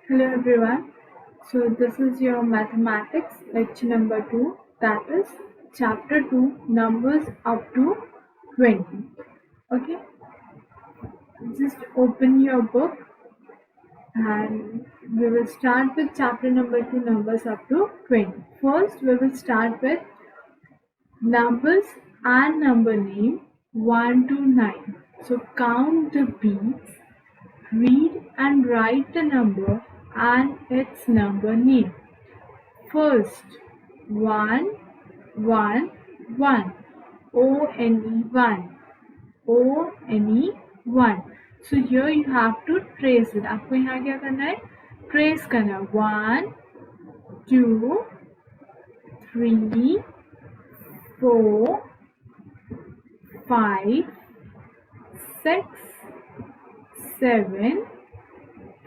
Hello everyone. So this is your mathematics lecture number 2, that is chapter 2, numbers up to 20. Okay, just open your book and we will start with chapter number 2, numbers up to 20. First we will start with numbers and number name 1 to 9. So count the beats, read and write the number and its number name. First, 1, 1, 1. O-N-E 1. O-N-E 1. So here you have to trace it. आपको यहाँ क्या करना है? Trace करना है. 1, 2, 3, 4, 5, 6, 7,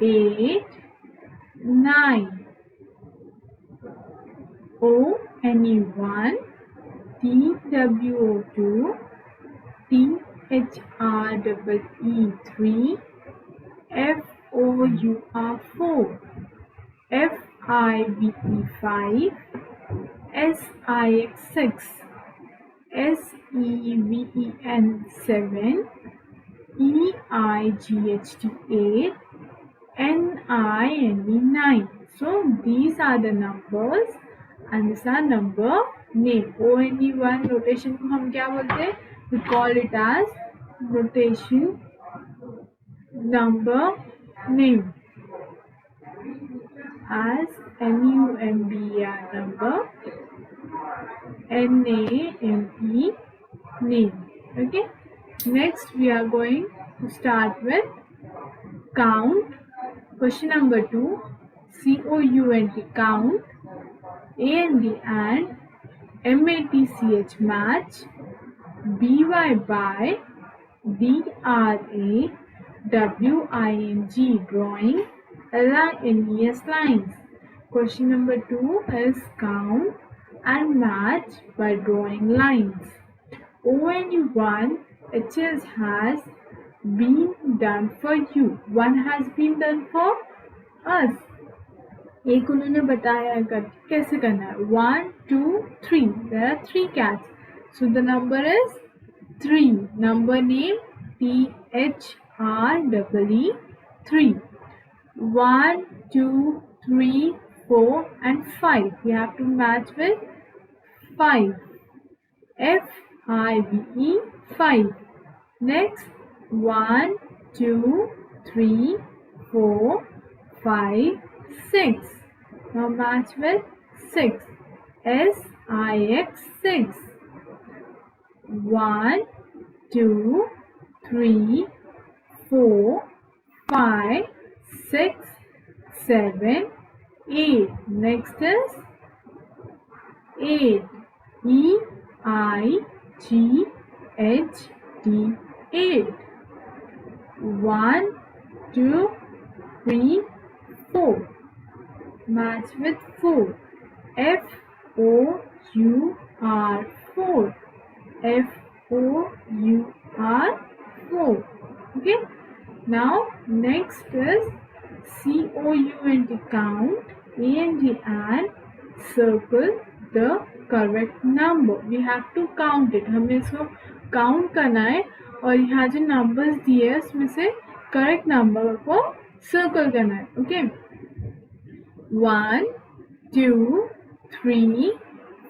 8, 9. O-N-E 1, T-W-O 2, T-H-R-E-E 3, F-O-U-R 4, F-I-V-E 5, S-I-X 6, S-E-V-E-N 7, E-I-G-H-T 8, N-I-N-E 9. So these are the numbers and these are number name. O-N-E 1 notation को हम क्या बोलते हैं? We call it as notation number name as N-U-M-B-E-R number, N-A-M-E name. Okay. Next we are going to start with count. Question number 2, C-O-U-N-T count, A-N-D and M-A-T-C-H match, B-Y by, D-R-A-W-I-N-G drawing, L-I-N-E-S lines. Question number 2 is count and match by drawing lines. O-N-E-1 HS has been done for you. One has been done for us. एक उन्होंने बताया कर कैसे करना है. 1, 2, 3. There are 3 cats. So the number is 3. Number name T-H-R-E-E 3. 1, 2, 3, 4 and 5. We have to match with 5. F-I-V-E 5. Next 1, 2, 3, 4, 5, 6. Now match with 6. S-I-X 6. 1, 2, 3, 4, 5, 6, 7, 8. Next is 8. E-I-G-H-T 8. 1, 2, 3, 4. Match with 4. F-O-U-R 4. F-O-U-R 4. Okay. Now next is C-O-U-N-T count, A-N-D and circle the correct number. We have to count it. हमें इसको count करना है और यहाँ जो numbers दिए हैं उसमें से correct number को circle करना है. Okay. 1, 2, 3,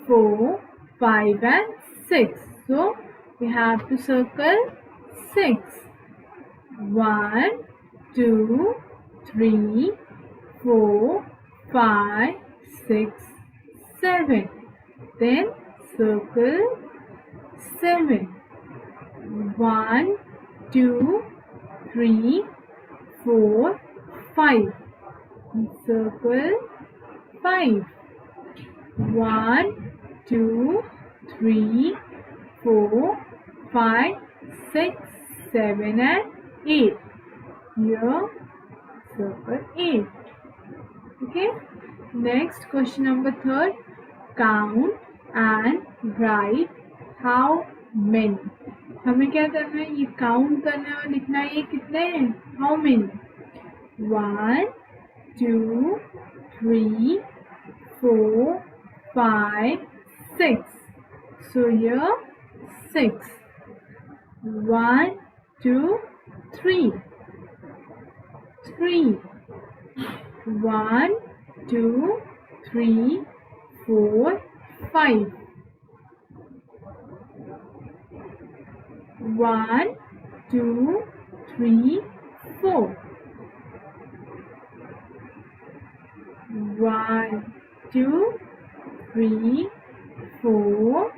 4, 5 and 6. So we have to circle 6. 1, 2, 3, 4, 5, 6, 7. Then circle 7. 1, 2, 3, 4, 5. Circle 5. 1, 2, 3, 4, 5, 6, 7 and 8. Here circle 8. Okay. Next question number 3. Count and write how many. हमें क्या करना है? ये count करना है और लिखना है ये कितने हैं? How many? 1, 2, 3, 4, 5, 6. So here 6. 1, 2, 3. 3. 1, 2, 3, 4, 5. 1, 2, 3, 4. 1, 2, 3, 4,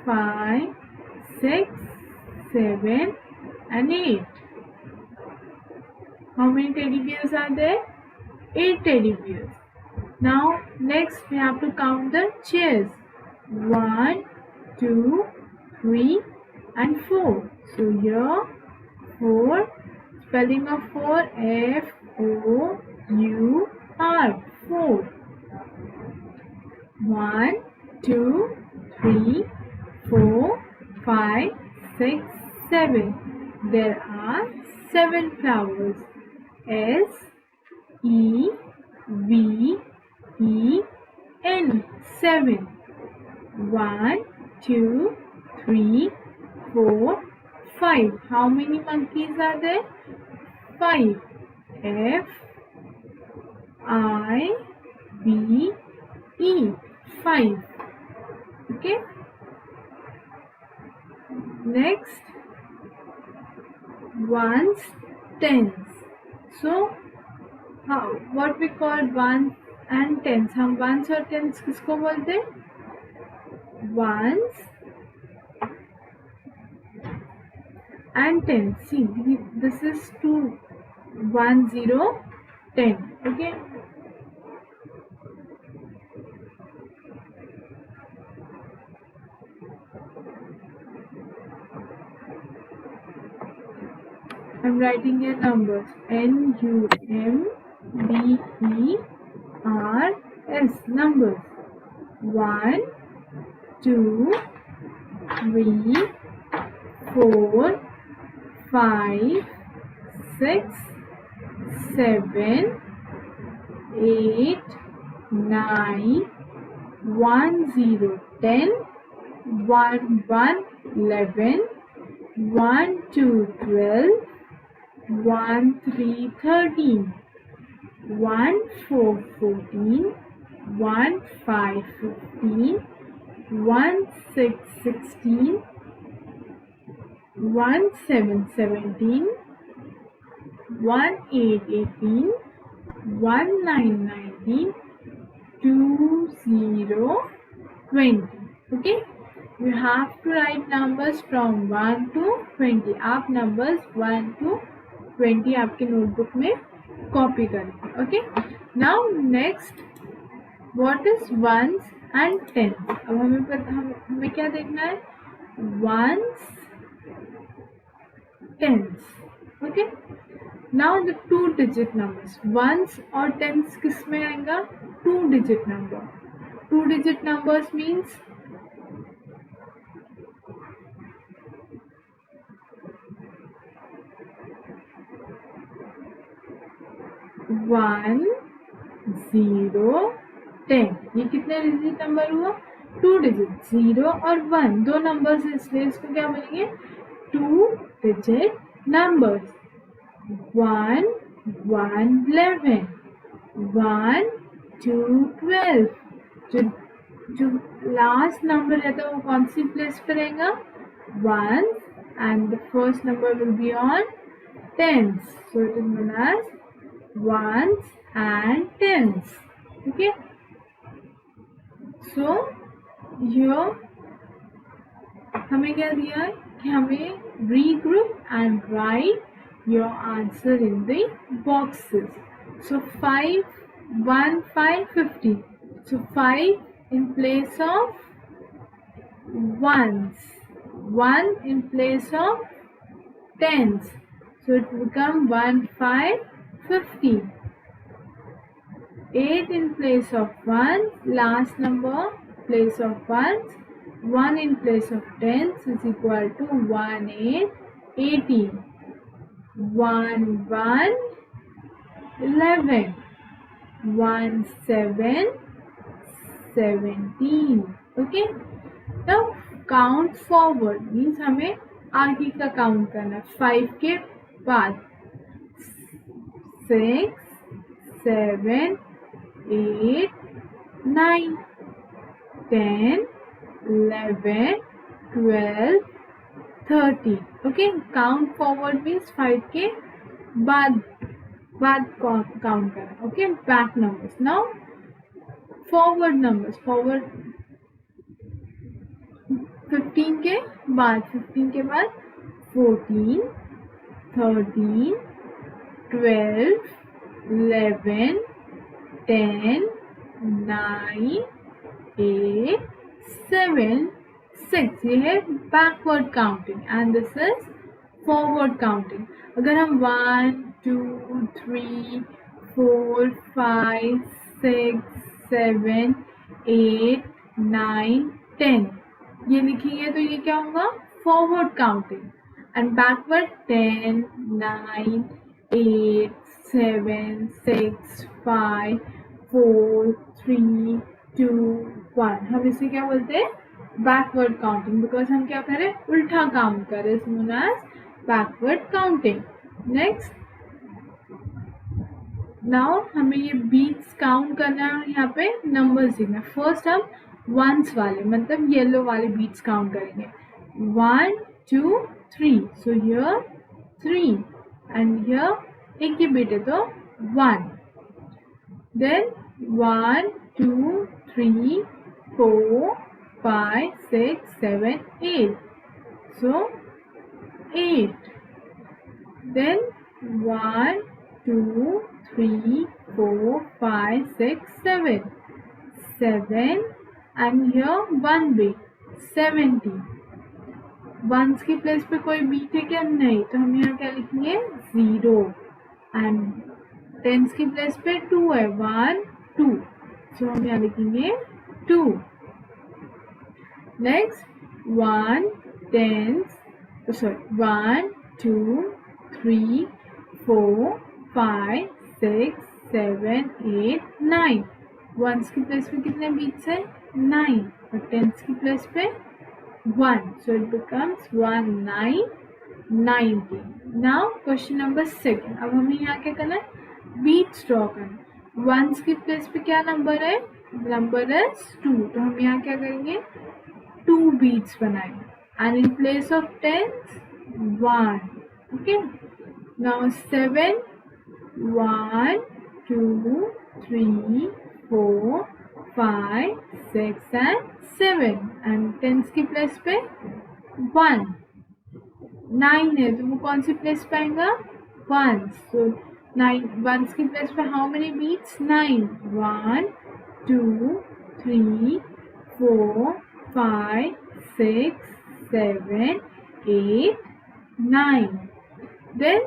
5, 6, 7, and 8. How many teddy bears are there? 8 teddy bears. Now next we have to count the chairs. 1, 2, 3, and 4. So here 4, spelling of 4, F-O-U-R, 4. 1, 2, 3, 4, 5, 6, 7. There are 7 flowers. S-E-V-E-N, 7. 1, 2, 3, 4, 5. How many monkeys are there? 5. F-I-V-E, 5. Okay. Next, ones, tens. So what we call ones and tens. हम ones और tens किसको बोलते हैं? Ones and tens. See, this is 2, 1, 0, 10. Okay. I'm writing your numbers. N-U-M-B-E-R-S, numbers. 1, 2, 3, 4, 5, 6, 7, 8, 9, 1, 0, 10, 1, 1, 11, 1, 2, 12, 1, 3, 13, 1, 4, 14, 1, 5, 15, 1, 6, 16, 1, 7, 17, 1, 8, 18, 1, 9, 19, 2, 0, 20. Okay. You have to write numbers from 1 to 20. आप numbers 1 to 20 आपके notebook में copy करें. Okay. Now next, what is ones and tens? अब हमें क्या देखना है? Ones, tens. Okay. Now the 2-digit numbers. Ones और tens किस में आएगा? 2-digit number. 2-digit numbers means 1, 0, 10. ये कितने डिजिट नंबर हुआ? 2 डिजिट. 0 और 1 दो नंबर्स, इसलिए इसको क्या बोलेंगे? 2 डिजिट नंबर्स. 1, 1, 11, 1, 2, 12. जो लास्ट नंबर रहता है वो कौन सी प्लेस पे रहेगा? 1, and the first number will be on tens. So it is known as ones and tens. Okay. So here हमें क्या दिया है कि हमें regroup and write your answer in the boxes. So 5, 1, 5, 50. So 5 in place of ones, 1 in place of tens. So it will become 1, 5, 50. 8 in place of 1, last number place of 1s, 1 in place of tens is equal to 1, 8, 18. 1, 1, 11. 1 7 17. Okay, now count forward means हमें आगे का count करना है 5 के बाद 6 7 8 9 10 11 12 13. Okay, count forward means 5 के बाद count करना. Okay, back numbers. Now forward numbers. Forward 15 के बाद 14 13 12 11 10 9 8 7 6. ये है backward counting and this is forward counting. अगर हम 1 2 3 4 5 6 7 8 9 10 ये लिखेंगे तो ये क्या होगा फॉरवर्ड काउंटिंग. And backward 10 9 8 7 6 5 4 3 2 1. हम इसे क्या बोलते हैं बैकवर्ड काउंटिंग बिकॉज हम क्या करें उल्टा काउंट करें. It's known as backward counting. Next, now हमें ये बीट्स काउंट करना है और यहाँ पे नंबर्स लिखना है. फर्स्ट हम वंस वाले मतलब येलो वाले बीट्स काउंट करेंगे. 1 2 3. सो हियर 3 एंड हियर एक ही बीट है तो 1. Then 1 2 3 4 5 6 7 8. So 8. Then 1 2 3 4 5 6 7. 7 and here 1 beat 70. Once की प्लेस पे कोई बीट है क्या? नहीं. तो हम यहाँ क्या लिखेंगे 0. एंड टेंस की प्लेस पे 2 है 1 2. सो हम यहाँ लिखेंगे 2. Next 1 10 sorry 1 2 3 4 5 6 7 8 9. वंस की प्लेस पे कितने बीट्स है 9 और टेंस की प्लेस पे 1. So it becomes 1 9 90. Now question number 2. अब हमें यहाँ क्या करना है बीट्स ड्रॉ करना. वंस की प्लेस पे क्या नंबर है? नंबर है 2. तो हम यहाँ क्या करेंगे 2 बीट्स बनाएंगे and in place of tens 1. Okay, now 7 1 2 3 4 5 6 and 7 and tens की प्लेस पे 1. 9 है तो वो कौन सी प्लेस पे आएगा 1. so 9 वंस की प्लेस पे हाउ मेनी बीट्स 9. 1 2 3 4 5 6 7 8 9. Then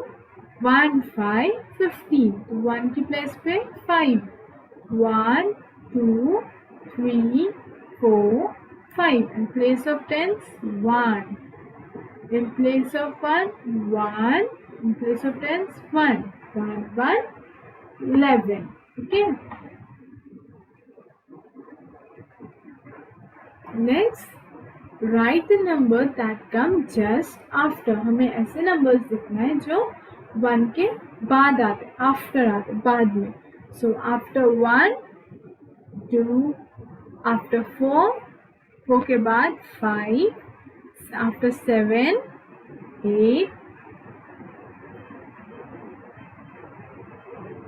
1 5 15. तो 1 की प्लेस पे 5. 1 2 3 4 5. In place of tens 1. In place of 1 1. In place of tens 1 1 1 11. Okay. Next, write the number that come just after. हमें ऐसे numbers लिखना है जो 1 के बाद आते, after आते, बाद में. So after 1 2, after 4 4 के बाद 5, after 7 8,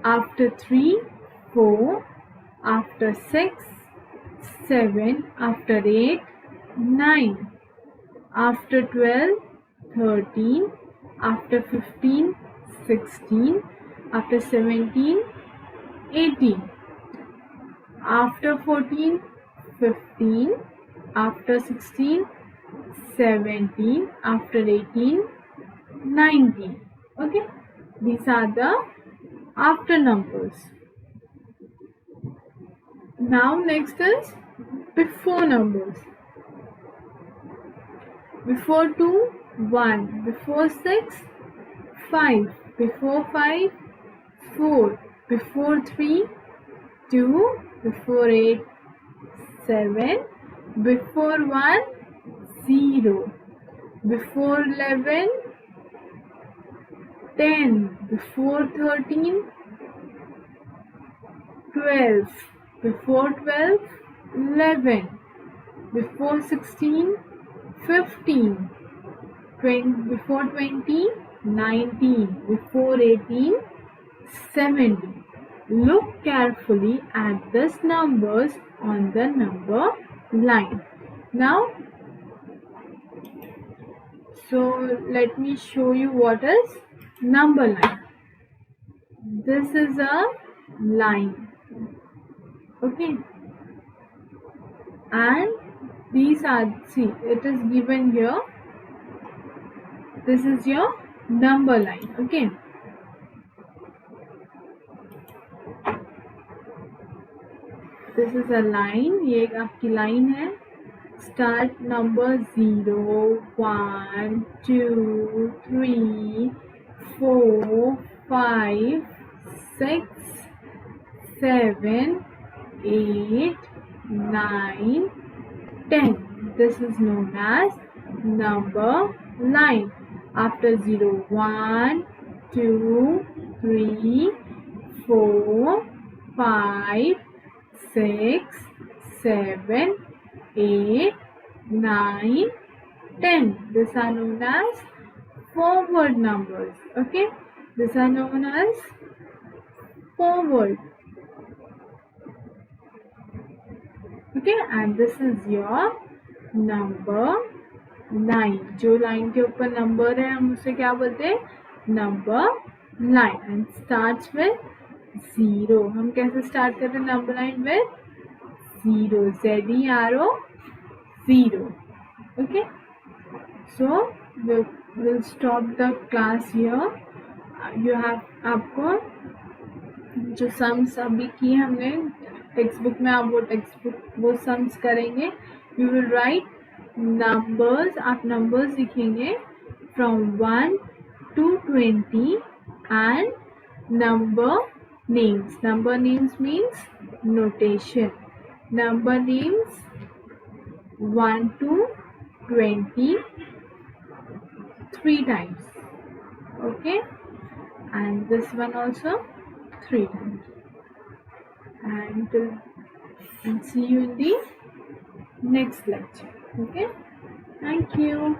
after 3 4, after 6 7, after 8 9, after 12 13, after 15 16, after 17 18, after 14 15, after 16 17, after 18 19. Okay, these are the after numbers. Now next is before numbers. Before 2 1, before 6 5, before 5 4, before 3 2, before 8, 7, before 1, 0, before 11, 10, before 13, 12, before 12, 11, before 16, 15, 20, before 20, 19, before 18, 17. Look carefully at these numbers on the number line. Now, so let me show you what is number line. This is a line, okay, and these are, see, it is given here, this is your number line, okay. This is a line, ये एक आपकी line है. Start number 0, 1, 2, 3, 4, 5, 6, 7, 8, 9, 10. This is known as number line. After 0, 1, 2, 3, 4, 5, 6, 7, 8, 9, 10. These are known as forward numbers. Okay, these are known as forward. Okay, and this is your number line. जो line के ऊपर number है हम उसे क्या बोलते हैं? Number line. And starts with 0. हम कैसे start करते हैं number line with 0? Z-E-R-O 0. Okay, so we'll stop the class here. You have, आपको जो सम्स अभी की हमने टेक्स्ट बुक में, आप वो सम्स करेंगे. यू विल राइट नंबर्स, आप नंबर्स लिखेंगे from 1 to 20 and number names. Number names means notation. Number names 1 to 20 3 times. Okay, and this one also 3 times. And see you in the next lecture. Okay, thank you.